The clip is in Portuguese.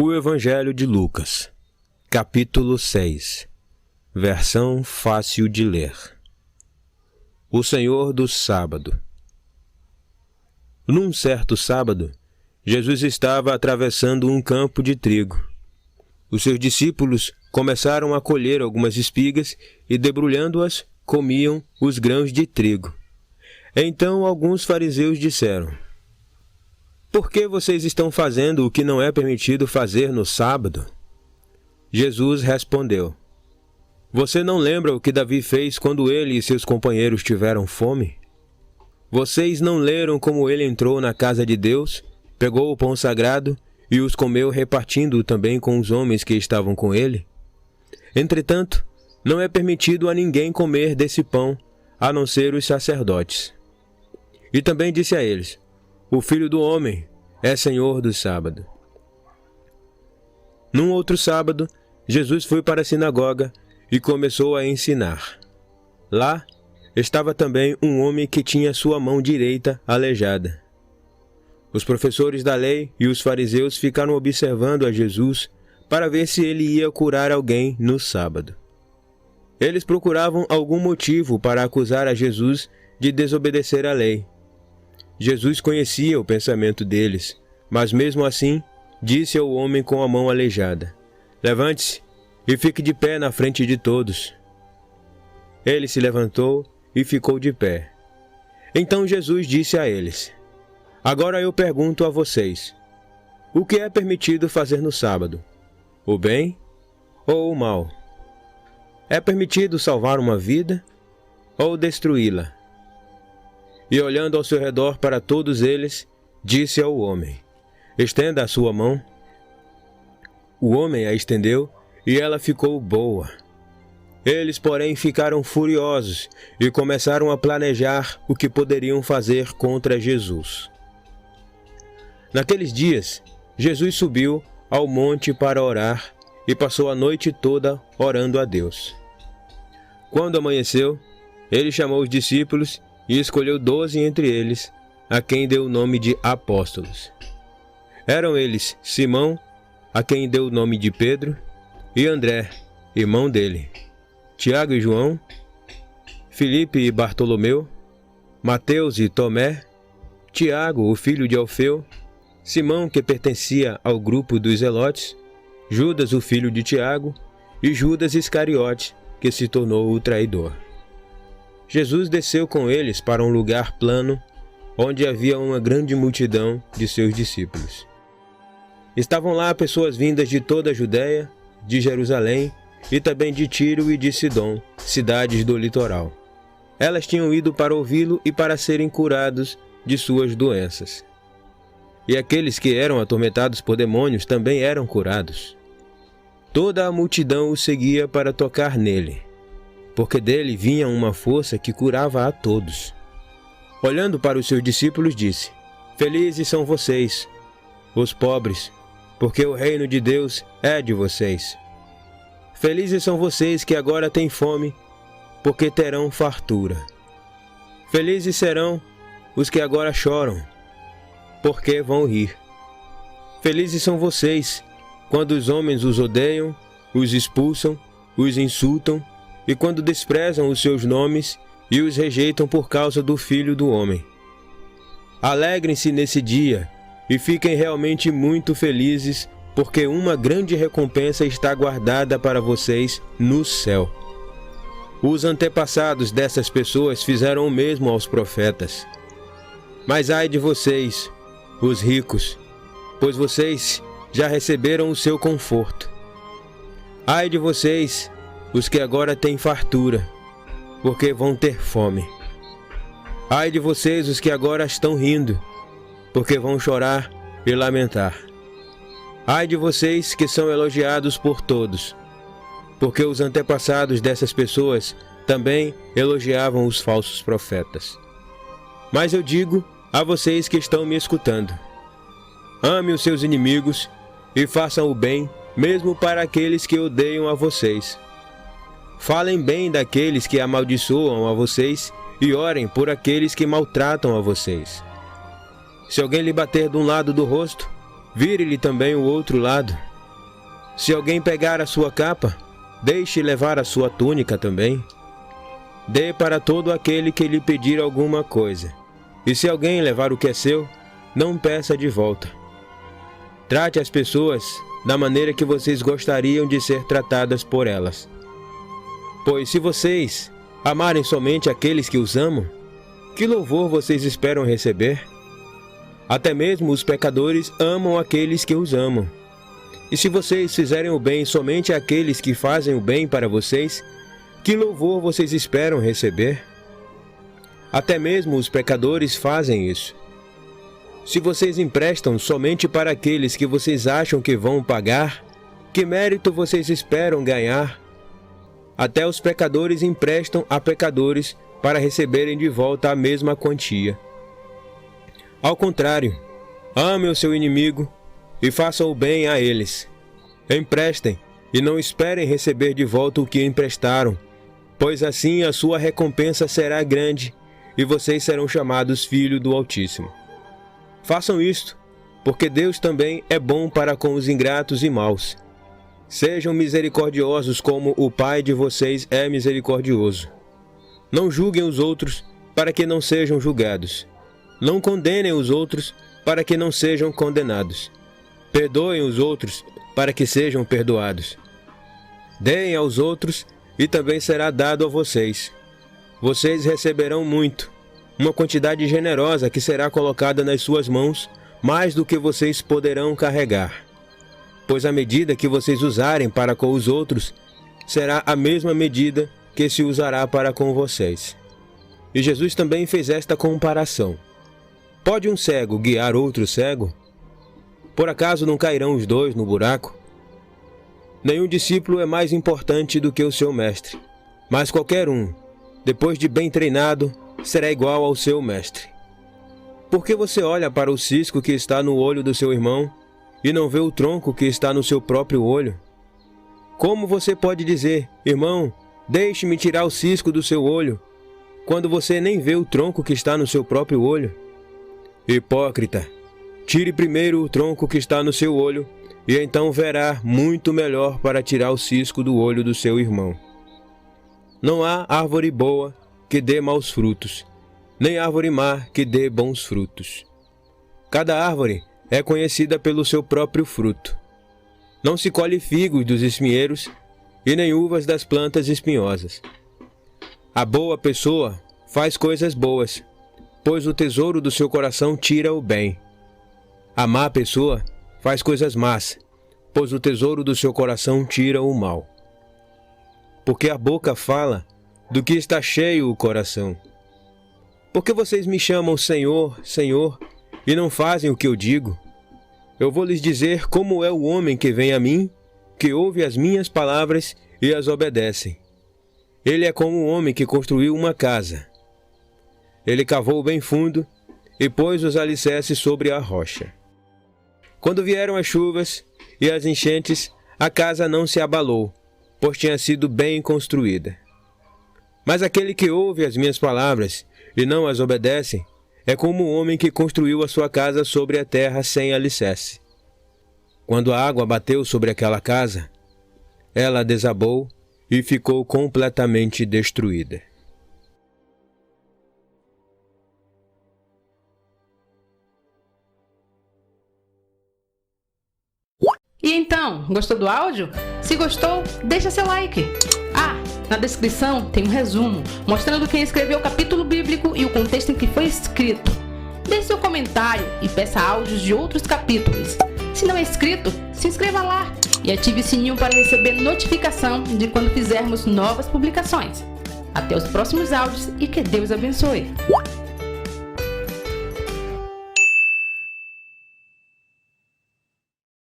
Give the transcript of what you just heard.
O Evangelho de Lucas, capítulo 6, versão fácil de ler. O Senhor do Sábado. Num certo sábado, Jesus estava atravessando um campo de trigo. Os seus discípulos começaram a colher algumas espigas e, debrulhando-as, comiam os grãos de trigo. Então alguns fariseus disseram: "Por que vocês estão fazendo o que não é permitido fazer no sábado?" Jesus respondeu: "Você não lembra o que Davi fez quando ele e seus companheiros tiveram fome? Vocês não leram como ele entrou na casa de Deus, pegou o pão sagrado e os comeu, repartindo-o também com os homens que estavam com ele? Entretanto, não é permitido a ninguém comer desse pão, a não ser os sacerdotes." E também disse a eles: "O Filho do Homem é Senhor do sábado." Num outro sábado, Jesus foi para a sinagoga e começou a ensinar. Lá estava também um homem que tinha sua mão direita aleijada. Os professores da lei e os fariseus ficaram observando a Jesus para ver se ele ia curar alguém no sábado. Eles procuravam algum motivo para acusar a Jesus de desobedecer à lei. Jesus conhecia o pensamento deles, mas mesmo assim disse ao homem com a mão aleijada: "Levante-se e fique de pé na frente de todos." Ele se levantou e ficou de pé. Então Jesus disse a eles: "Agora eu pergunto a vocês, o que é permitido fazer no sábado? O bem ou o mal? É permitido salvar uma vida ou destruí-la?" E olhando ao seu redor para todos eles, disse ao homem: "Estenda a sua mão." O homem a estendeu e ela ficou boa. Eles, porém, ficaram furiosos e começaram a planejar o que poderiam fazer contra Jesus. Naqueles dias, Jesus subiu ao monte para orar e passou a noite toda orando a Deus. Quando amanheceu, ele chamou os discípulos e escolheu 12 entre eles, a quem deu o nome de apóstolos. Eram eles Simão, a quem deu o nome de Pedro, e André, irmão dele, Tiago e João, Filipe e Bartolomeu, Mateus e Tomé, Tiago, o filho de Alfeu, Simão, que pertencia ao grupo dos Zelotes, Judas, o filho de Tiago, e Judas Iscariote, que se tornou o traidor. Jesus desceu com eles para um lugar plano, onde havia uma grande multidão de seus discípulos. Estavam lá pessoas vindas de toda a Judéia, de Jerusalém e também de Tiro e de Sidom, cidades do litoral. Elas tinham ido para ouvi-lo e para serem curados de suas doenças. E aqueles que eram atormentados por demônios também eram curados. Toda a multidão o seguia para tocar nele, porque dele vinha uma força que curava a todos. Olhando para os seus discípulos, disse: "Felizes são vocês, os pobres, porque o reino de Deus é de vocês. Felizes são vocês que agora têm fome, porque terão fartura. Felizes serão os que agora choram, porque vão rir. Felizes são vocês quando os homens os odeiam, os expulsam, os insultam, e quando desprezam os seus nomes e os rejeitam por causa do Filho do Homem. Alegrem-se nesse dia e fiquem realmente muito felizes, porque uma grande recompensa está guardada para vocês no céu. Os antepassados dessas pessoas fizeram o mesmo aos profetas. Mas ai de vocês, os ricos, pois vocês já receberam o seu conforto. Ai de vocês, os que agora têm fartura, porque vão ter fome. Ai de vocês, os que agora estão rindo, porque vão chorar e lamentar. Ai de vocês que são elogiados por todos, porque os antepassados dessas pessoas também elogiavam os falsos profetas. Mas eu digo a vocês que estão me escutando: ame os seus inimigos e façam o bem, mesmo para aqueles que odeiam a vocês. Falem bem daqueles que amaldiçoam a vocês e orem por aqueles que maltratam a vocês. Se alguém lhe bater de um lado do rosto, vire-lhe também o outro lado. Se alguém pegar a sua capa, deixe levar a sua túnica também. Dê para todo aquele que lhe pedir alguma coisa. E se alguém levar o que é seu, não peça de volta. Trate as pessoas da maneira que vocês gostariam de ser tratadas por elas. Pois se vocês amarem somente aqueles que os amam, que louvor vocês esperam receber? Até mesmo os pecadores amam aqueles que os amam. E se vocês fizerem o bem somente àqueles que fazem o bem para vocês, que louvor vocês esperam receber? Até mesmo os pecadores fazem isso. Se vocês emprestam somente para aqueles que vocês acham que vão pagar, que mérito vocês esperam ganhar? Até os pecadores emprestam a pecadores para receberem de volta a mesma quantia. Ao contrário, ame o seu inimigo e façam o bem a eles. Emprestem e não esperem receber de volta o que emprestaram, pois assim a sua recompensa será grande e vocês serão chamados filhos do Altíssimo. Façam isto, porque Deus também é bom para com os ingratos e maus. Sejam misericordiosos como o Pai de vocês é misericordioso. Não julguem os outros para que não sejam julgados. Não condenem os outros para que não sejam condenados. Perdoem os outros para que sejam perdoados. Deem aos outros e também será dado a vocês. Vocês receberão muito, uma quantidade generosa que será colocada nas suas mãos, mais do que vocês poderão carregar. Pois a medida que vocês usarem para com os outros, será a mesma medida que se usará para com vocês. E Jesus também fez esta comparação. Pode um cego guiar outro cego? Por acaso não cairão os dois no buraco? Nenhum discípulo é mais importante do que o seu mestre, mas qualquer um, depois de bem treinado, será igual ao seu mestre. Por que você olha para o cisco que está no olho do seu irmão e não vê o tronco que está no seu próprio olho? Como você pode dizer, irmão, deixe-me tirar o cisco do seu olho, quando você nem vê o tronco que está no seu próprio olho? Hipócrita, tire primeiro o tronco que está no seu olho, e então verá muito melhor para tirar o cisco do olho do seu irmão. Não há árvore boa que dê maus frutos, nem árvore má que dê bons frutos. Cada árvore é conhecida pelo seu próprio fruto. Não se colhe figos dos espinheiros e nem uvas das plantas espinhosas. A boa pessoa faz coisas boas, pois o tesouro do seu coração tira o bem. A má pessoa faz coisas más, pois o tesouro do seu coração tira o mal. Porque a boca fala do que está cheio o coração. Por que vocês me chamam Senhor, Senhor, e não fazem o que eu digo? Eu vou lhes dizer como é o homem que vem a mim, que ouve as minhas palavras e as obedece. Ele é como um homem que construiu uma casa. Ele cavou bem fundo e pôs os alicerces sobre a rocha. Quando vieram as chuvas e as enchentes, a casa não se abalou, pois tinha sido bem construída. Mas aquele que ouve as minhas palavras e não as obedece, é como um homem que construiu a sua casa sobre a terra sem alicerce. Quando a água bateu sobre aquela casa, ela desabou e ficou completamente destruída. E então, gostou do áudio? Se gostou, deixa seu like. Na descrição tem um resumo mostrando quem escreveu o capítulo bíblico e o contexto em que foi escrito. Deixe seu comentário e peça áudios de outros capítulos. Se não é inscrito, se inscreva lá e ative o sininho para receber notificação de quando fizermos novas publicações. Até os próximos áudios e que Deus abençoe.